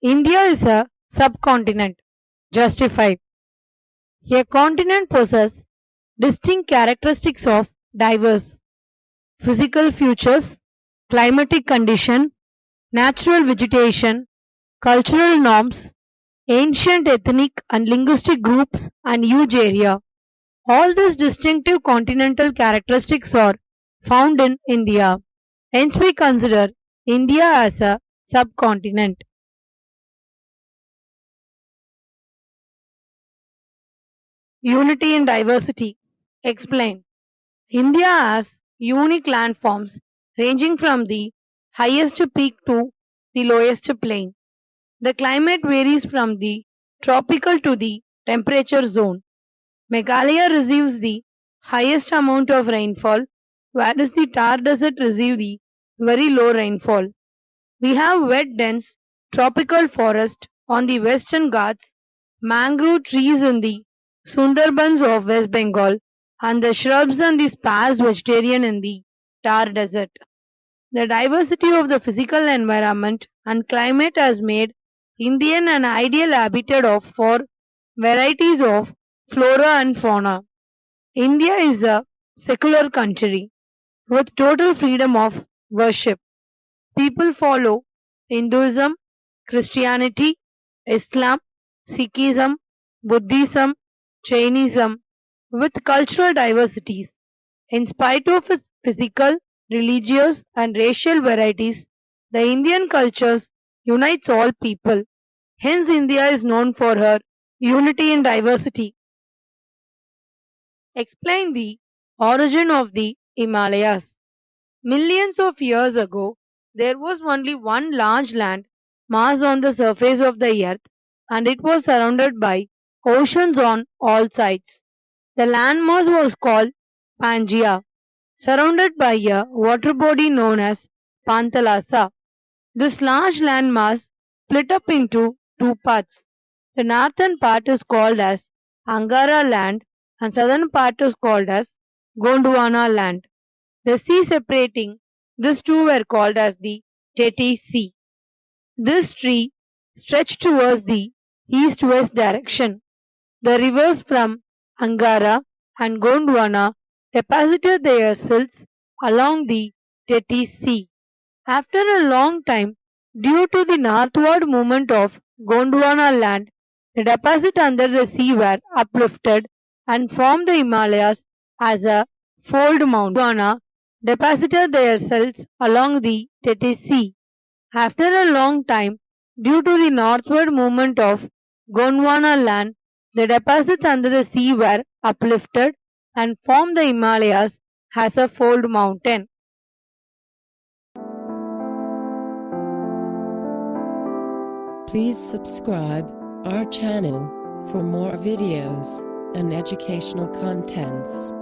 India is a subcontinent. Justified. A continent possesses distinct characteristics of diverse physical features, climatic condition, natural vegetation, cultural norms, ancient ethnic and linguistic groups, and huge area. All these distinctive continental characteristics are found in India. Hence, we consider India as a subcontinent. Unity in diversity. Explain. India has unique landforms ranging from the highest peak to the lowest plain. The climate varies from the tropical to the temperature zone. Meghalaya receives the highest amount of rainfall, whereas the Thar Desert receives the very low rainfall. We have wet dense tropical forest on the western Ghats, mangrove trees in the Sundarbans of West Bengal, and the shrubs and the sparse vegetarian in the Thar Desert. The diversity of the physical environment and climate has made India an ideal habitat for varieties of flora and fauna. India is a secular country with total freedom of worship. People follow Hinduism, Christianity, Islam, Sikhism, Buddhism, Jainism with cultural diversities. In spite of its physical, religious, and racial varieties, the Indian culture unites all people. Hence, India is known for her unity in diversity. Explain the origin of the Himalayas. Millions of years ago, there was only one large land mass on the surface of the earth, and it was surrounded by oceans on all sides. The landmass was called Pangaea, surrounded by a water body known as Panthalassa. This large landmass split up into two parts. The northern part is called as Angara land and southern part is called as Gondwana land. The sea separating these two were called as the Tethys Sea. This tree stretched towards the east-west direction. The rivers from Angara and Gondwana deposited their silts along the Tethys Sea. After a long time, due to the northward movement of Gondwana land, the deposits under the sea were uplifted and formed the Himalayas as a fold mountain. Gondwana deposited their silts along the Tethys Sea. After a long time, due to the northward movement of Gondwana land, the deposits under the sea were uplifted and formed the Himalayas as a fold mountain. Please subscribe our channel for more videos and educational contents.